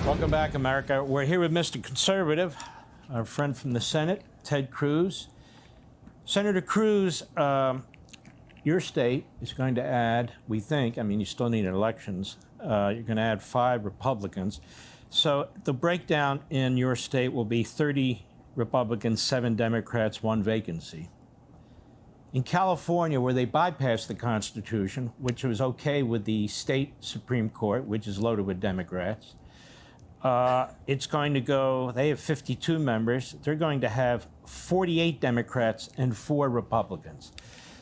Welcome back, America. We're here with Mr. Conservative, our friend from the Senate, Ted Cruz. Senator Cruz, your state is going to add, we think, I mean, you still need elections, you're going to add 5 Republicans. So the breakdown in your state will be 30 Republicans, 7 Democrats, 1 vacancy. In California, where they bypassed the Constitution, which was okay with the state Supreme Court, which is loaded with Democrats, it's going to go, they have 52 members. They're going to have 48 Democrats and 4 Republicans.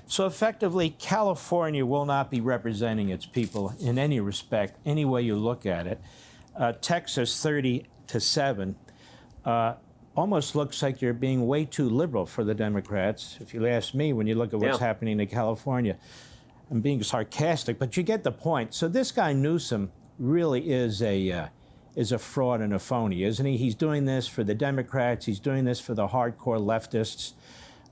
So effectively, California will not be representing its people in any respect, any way you look at it. Texas, 30-7, almost looks like you're being way too liberal for the Democrats, if you ask me, when you look at what's happening in California. I'm being sarcastic, but you get the point. So this guy Newsom really is a fraud and a phony, isn't he? He's doing this for the Democrats. He's doing this for the hardcore leftists.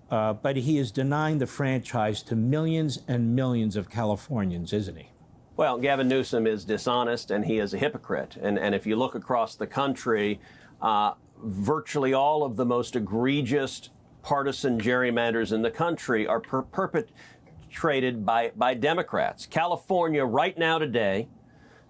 But he is denying the franchise to millions and millions of Californians, isn't he? Well, Gavin Newsom is dishonest, and he is a hypocrite. And if you look across the country, virtually all of the most egregious partisan gerrymanders in the country are perpetrated by Democrats. California, right now today,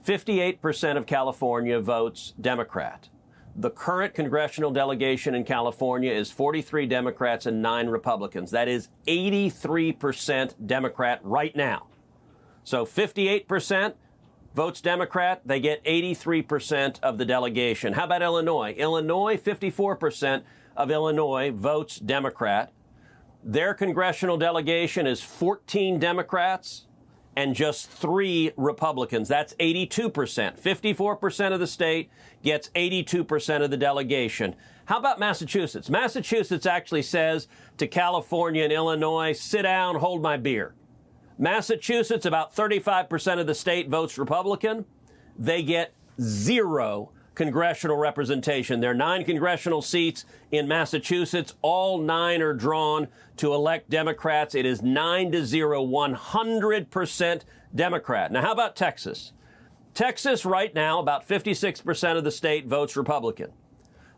58% of California votes Democrat. The current congressional delegation in California is 43 Democrats and 9 Republicans. That is 83% Democrat right now. So 58% votes Democrat. They get 83% of the delegation. How about Illinois? Illinois, 54% of Illinois votes Democrat. Their congressional delegation is 14 Democrats and just 3 Republicans. That's 82%. 54% of the state gets 82% of the delegation. How about Massachusetts? Massachusetts actually says to California and Illinois, sit down, hold my beer. Massachusetts, about 35% of the state votes Republican. They get 0 congressional representation. There are 9 congressional seats in Massachusetts. All 9 are drawn to elect Democrats. It is 9-0, 100% Democrat. Now, how about Texas? Texas right now, about 56% of the state votes Republican.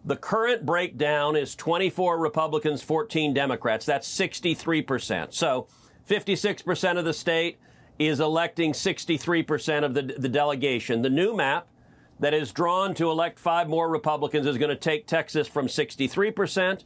The current breakdown is 24 Republicans, 14 Democrats. That's 63%. So 56% of the state is electing 63% of the delegation. The new map that is drawn to elect 5 more Republicans is going to take Texas from 63%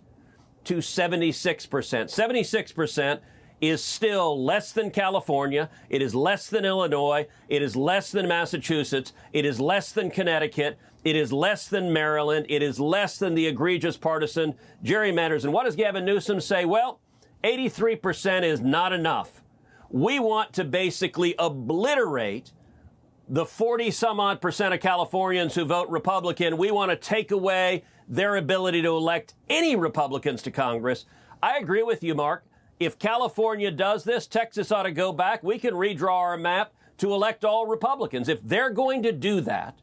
to 76%. 76% is still less than California. It is less than Illinois. It is less than Massachusetts. It is less than Connecticut. It is less than Maryland. It is less than the egregious partisan gerrymanders. And what does Gavin Newsom say? Well, 83% is not enough. We want to basically obliterate the 40-some-odd% of Californians who vote Republican. We want to take away their ability to elect any Republicans to Congress. I agree with you, Mark. If California does this, Texas ought to go back. We can redraw our map to elect all Republicans. If they're going to do that,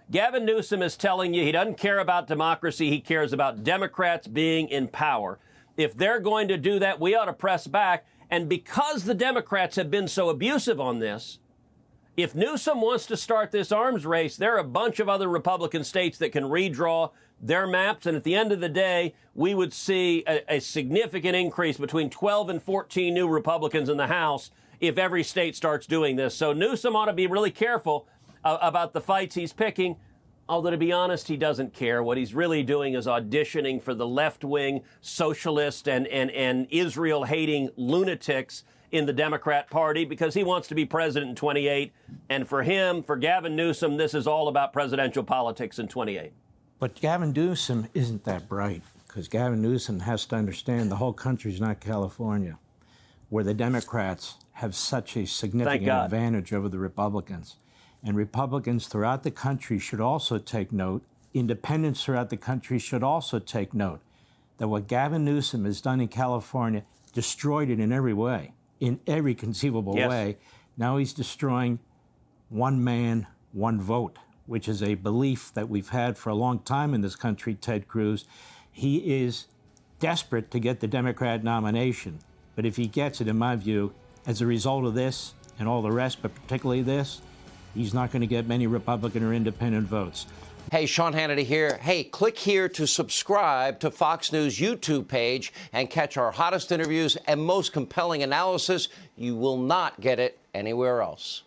Gavin Newsom is telling you he doesn't care about democracy. He cares about Democrats being in power. If they're going to do that, we ought to press back. And because the Democrats have been so abusive on this, if Newsom wants to start this arms race, there are a bunch of other Republican states that can redraw their maps. And at the end of the day, we would see a significant increase between 12 and 14 new Republicans in the House if every state starts doing this. So Newsom ought to be really careful about the fights he's picking. Although, to be honest, he doesn't care. What he's really doing is auditioning for the left-wing socialist and Israel-hating lunatics in the Democrat Party because he wants to be president in 28. And for him, for Gavin Newsom, this is all about presidential politics in 28. But Gavin Newsom isn't that bright because Gavin Newsom has to understand the whole country's not California, where the Democrats have such a significant advantage over the Republicans. And Republicans throughout the country should also take note, independents throughout the country should also take note that what Gavin Newsom has done in California destroyed it in every way, in every conceivable way. Now he's destroying one man, one vote, which is a belief that we've had for a long time in this country, Ted Cruz. He is desperate to get the Democrat nomination. But if he gets it, in my view, as a result of this and all the rest, but particularly this, he's not going to get many Republican or independent votes. Hey, Sean Hannity here. Hey, click here to subscribe to Fox News YouTube page and catch our hottest interviews and most compelling analysis. You will not get it anywhere else.